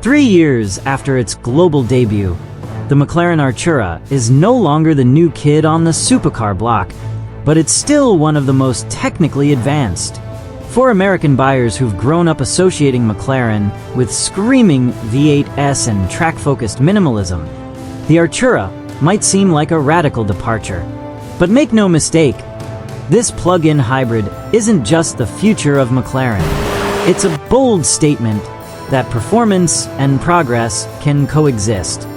3 years after its global debut, the McLaren Artura is no longer the new kid on the supercar block, but it's still one of the most technically advanced. For American buyers who've grown up associating McLaren with screaming V8s and track-focused minimalism, the Artura might seem like a radical departure. But make no mistake, this plug-in hybrid isn't just the future of McLaren. It's a bold statement that performance and progress can coexist.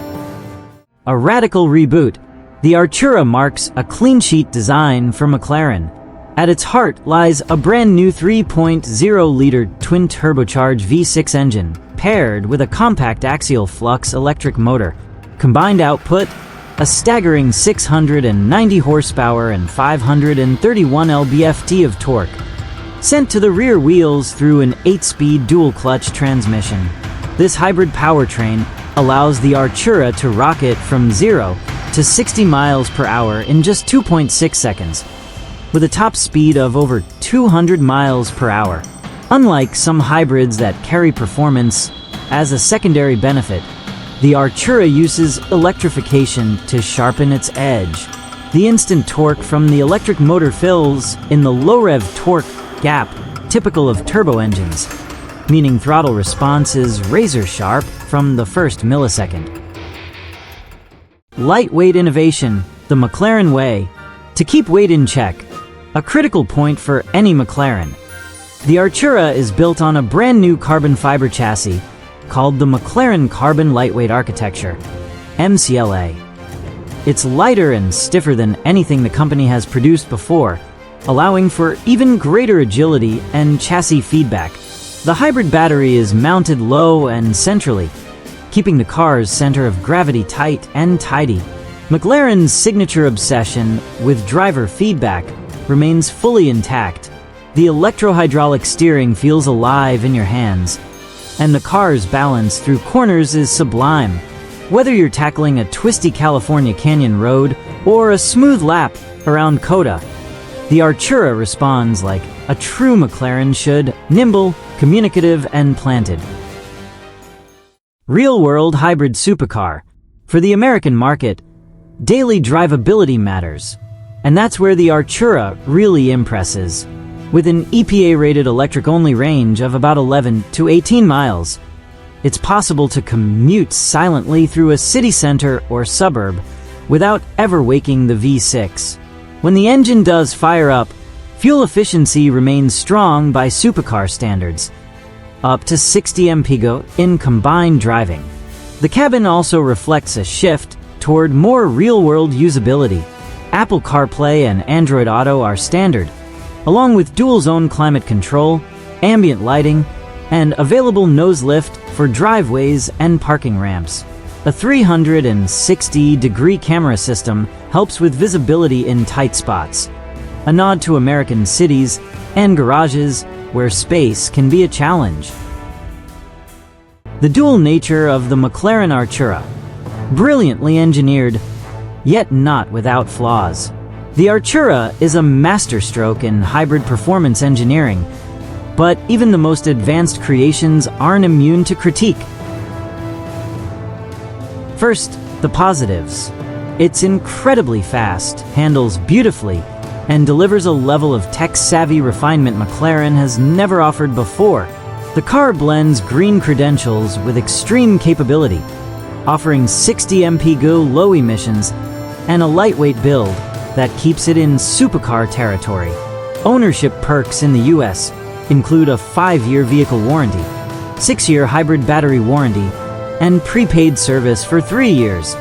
A radical reboot, the Artura marks a clean-sheet design for McLaren. At its heart lies a brand new 3.0-liter twin-turbocharged V6 engine, paired with a compact axial flux electric motor. Combined output, a staggering 690 horsepower and 531 lb-ft of torque, sent to the rear wheels through an 8-speed dual-clutch transmission. This hybrid powertrain allows the Artura to rocket from 0 to 60 miles per hour in just 2.6 seconds, with a top speed of over 200 miles per hour. Unlike some hybrids that carry performance as a secondary benefit, the Artura uses electrification to sharpen its edge. The instant torque from the electric motor fills in the low-rev torque gap typical of turbo engines, meaning throttle response is razor-sharp from the first millisecond. Lightweight innovation, the McLaren way. To keep weight in check, a critical point for any McLaren. The Artura is built on a brand new carbon fiber chassis called the McLaren Carbon Lightweight Architecture, MCLA. It's lighter and stiffer than anything the company has produced before, allowing for even greater agility and chassis feedback. The hybrid battery is mounted low and centrally, keeping the car's center of gravity tight and tidy. McLaren's signature obsession with driver feedback remains fully intact. The electro-hydraulic steering feels alive in your hands, and the car's balance through corners is sublime. Whether you're tackling a twisty California canyon road or a smooth lap around Coda, the Artura responds like a true McLaren should, nimble, communicative, and planted. Real-world hybrid supercar. For the American market, daily drivability matters, and that's where the Artura really impresses. With an EPA-rated electric-only range of about 11 to 18 miles, it's possible to commute silently through a city center or suburb without ever waking the V6. When the engine does fire up, fuel efficiency remains strong by supercar standards, up to 60 mpg in combined driving. The cabin also reflects a shift toward more real-world usability. Apple CarPlay and Android Auto are standard, along with dual-zone climate control, ambient lighting, and available nose lift for driveways and parking ramps. A 360-degree camera system helps with visibility in tight spots, a nod to American cities and garages where space can be a challenge. The dual nature of the McLaren Artura. Brilliantly engineered, yet not without flaws. The Artura is a masterstroke in hybrid performance engineering, but even the most advanced creations aren't immune to critique. First, the positives. It's incredibly fast, handles beautifully, and delivers a level of tech-savvy refinement McLaren has never offered before. The car blends green credentials with extreme capability, offering 60 mpg low emissions and a lightweight build that keeps it in supercar territory. Ownership perks in the US include a 5-year vehicle warranty, 6-year hybrid battery warranty, and prepaid service for 3 years,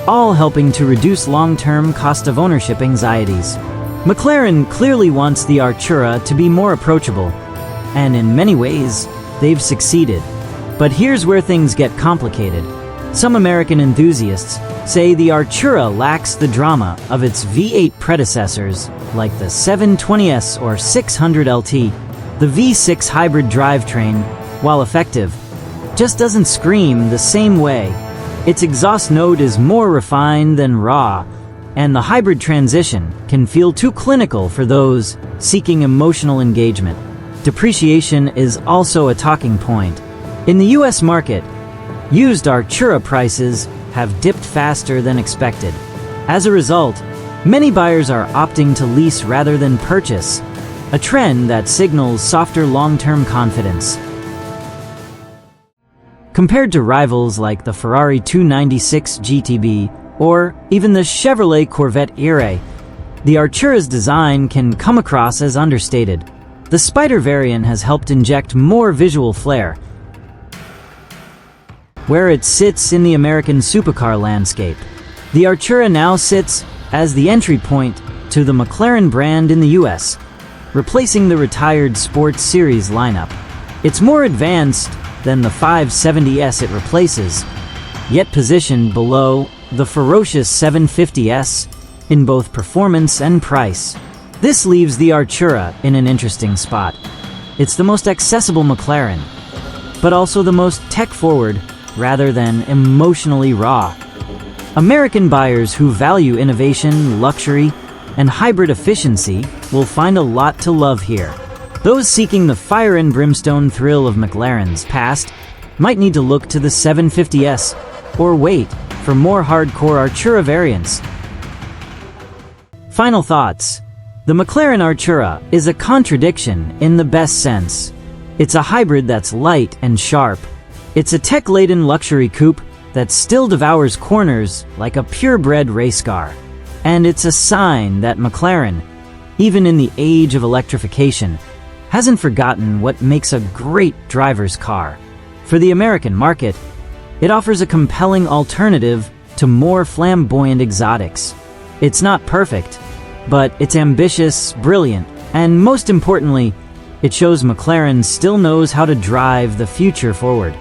all helping to reduce long-term cost of ownership anxieties. McLaren clearly wants the Artura to be more approachable, and in many ways, they've succeeded. But here's where things get complicated. Some American enthusiasts say the Artura lacks the drama of its V8 predecessors like the 720S or 600LT. The V6 hybrid drivetrain, while effective, just doesn't scream the same way. Its exhaust note is more refined than raw, and the hybrid transition can feel too clinical for those seeking emotional engagement. Depreciation is also a talking point. In the US market, used Artura prices have dipped faster than expected. As a result, many buyers are opting to lease rather than purchase, a trend that signals softer long-term confidence. Compared to rivals like the Ferrari 296 GTB or even the Chevrolet Corvette ERA, the Artura's design can come across as understated. The Spider variant has helped inject more visual flair, where it sits in the American supercar landscape. The Artura now sits as the entry point to the McLaren brand in the US, replacing the retired Sports Series lineup. It's more advanced than the 570S it replaces, yet positioned below the ferocious 750S in both performance and price. This leaves the Artura in an interesting spot. It's the most accessible McLaren, but also the most tech-forward rather than emotionally raw. American buyers who value innovation, luxury, and hybrid efficiency will find a lot to love here. Those seeking the fire and brimstone thrill of McLaren's past might need to look to the 750S or wait for more hardcore Artura variants. Final thoughts. The McLaren Artura is a contradiction in the best sense. It's a hybrid that's light and sharp. It's a tech-laden luxury coupe that still devours corners like a purebred race car. And it's a sign that McLaren, even in the age of electrification, hasn't forgotten what makes a great driver's car. For the American market, it offers a compelling alternative to more flamboyant exotics. It's not perfect, but it's ambitious, brilliant, and most importantly, it shows McLaren still knows how to drive the future forward.